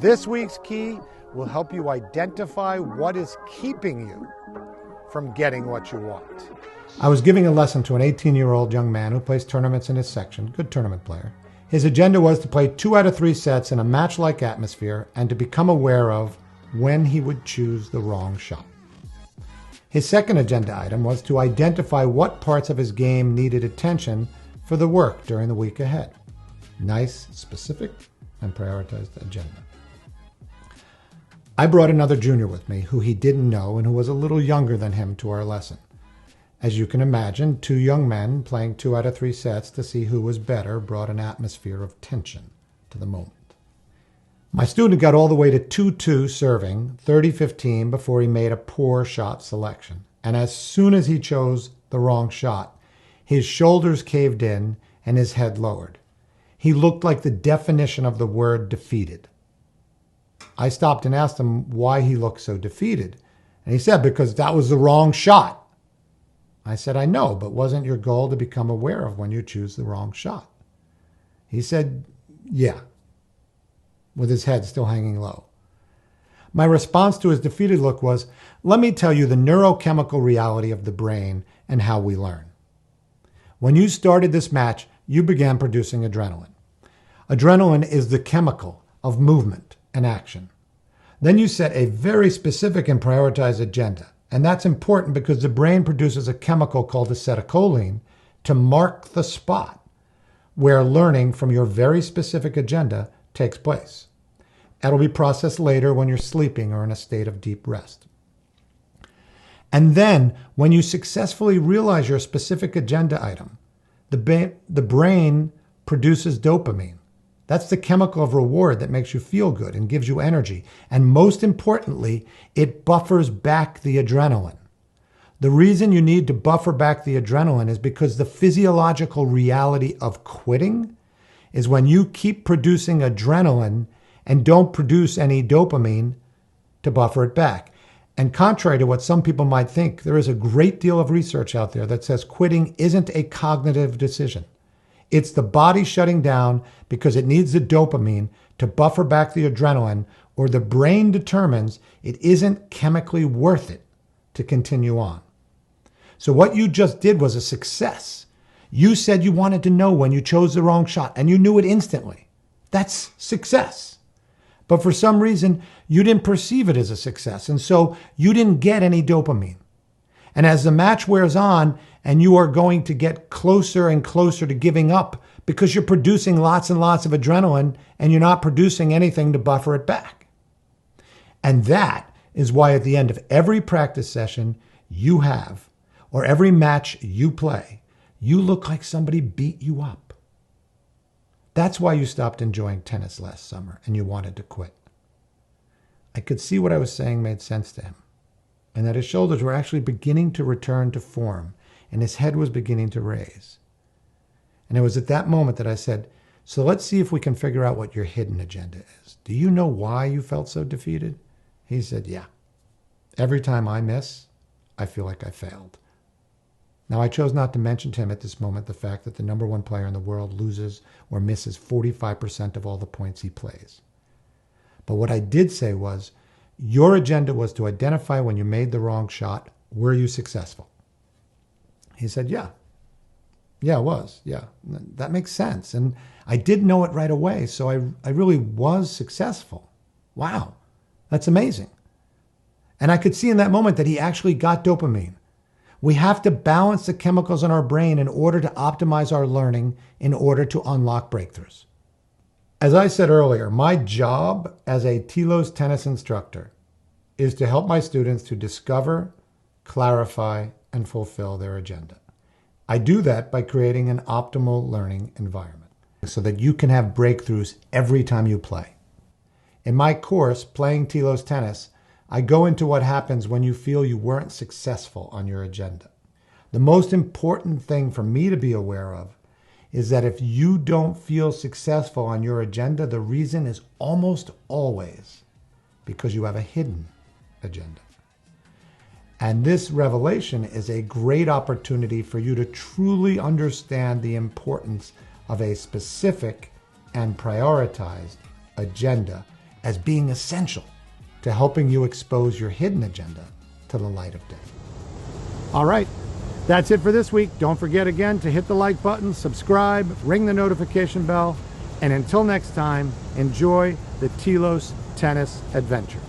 This week's key will help you identify what is keeping you from getting what you want. I was giving a lesson to an 18-year-old young man who plays tournaments in his section, good tournament player. His agenda was to play 2 out of 3 sets in a match-like atmosphere and to become aware of when he would choose the wrong shot. His second agenda item was to identify what parts of his game needed attention for the work during the week ahead. Nice, specific, and prioritized agenda. I brought another junior with me who he didn't know and who was a little younger than him to our lesson. As you can imagine, 2 young men playing 2 out of 3 sets to see who was better brought an atmosphere of tension to the moment. My student got all the way to 2-2 serving, 30-15 before he made a poor shot selection. And as soon as he chose the wrong shot, his shoulders caved in and his head lowered. He looked like the definition of the word defeated. I stopped and asked him why he looked so defeated. And he said, because that was the wrong shot. I said, I know, but wasn't your goal to become aware of when you choose the wrong shot? He said, yeah, with his head still hanging low. My response to his defeated look was, let me tell you the neurochemical reality of the brain and how we learn. When you started this match, you began producing adrenaline. Adrenaline is the chemical of movement and action. Then you set a very specific and prioritized agenda. And that's important because the brain produces a chemical called acetylcholine to mark the spot where learning from your very specific agenda takes place. It'll be processed later when you're sleeping or in a state of deep rest. And then when you successfully realize your specific agenda item, the brain produces dopamine. That's the chemical of reward that makes you feel good and gives you energy. And most importantly, it buffers back the adrenaline. The reason you need to buffer back the adrenaline is because the physiological reality of quitting is when you keep producing adrenaline and don't produce any dopamine to buffer it back. And contrary to what some people might think, there is a great deal of research out there that says quitting isn't a cognitive decision. It's the body shutting down because it needs the dopamine to buffer back the adrenaline, or the brain determines it isn't chemically worth it to continue on. So what you just did was a success. You said you wanted to know when you chose the wrong shot, and you knew it instantly. That's success. But for some reason, you didn't perceive it as a success, and so you didn't get any dopamine. And as the match wears on, and you are going to get closer and closer to giving up because you're producing lots and lots of adrenaline and you're not producing anything to buffer it back. And that is why at the end of every practice session you have, or every match you play, you look like somebody beat you up. That's why you stopped enjoying tennis last summer and you wanted to quit. I could see what I was saying made sense to him, and that his shoulders were actually beginning to return to form and his head was beginning to raise. And it was at that moment that I said, so let's see if we can figure out what your hidden agenda is. Do you know why you felt so defeated? He said, yeah. Every time I miss, I feel like I failed. Now, I chose not to mention to him at this moment the fact that the number 1 player in the world loses or misses 45% of all the points he plays. But what I did say was, your agenda was to identify when you made the wrong shot. Were you successful? He said, yeah. Yeah, it was. Yeah, that makes sense. And I did know it right away, so I really was successful. Wow, that's amazing. And I could see in that moment that he actually got dopamine. We have to balance the chemicals in our brain in order to optimize our learning, in order to unlock breakthroughs. As I said earlier, my job as a TELOS tennis instructor is to help my students to discover, clarify, and fulfill their agenda. I do that by creating an optimal learning environment so that you can have breakthroughs every time you play. In my course, Playing TELOS Tennis, I go into what happens when you feel you weren't successful on your agenda. The most important thing for me to be aware of is that if you don't feel successful on your agenda, the reason is almost always because you have a hidden agenda. And this revelation is a great opportunity for you to truly understand the importance of a specific and prioritized agenda as being essential to helping you expose your hidden agenda to the light of day. All right, that's it for this week. Don't forget again to hit the like button, subscribe, ring the notification bell, and until next time, enjoy the TELOS Tennis adventure.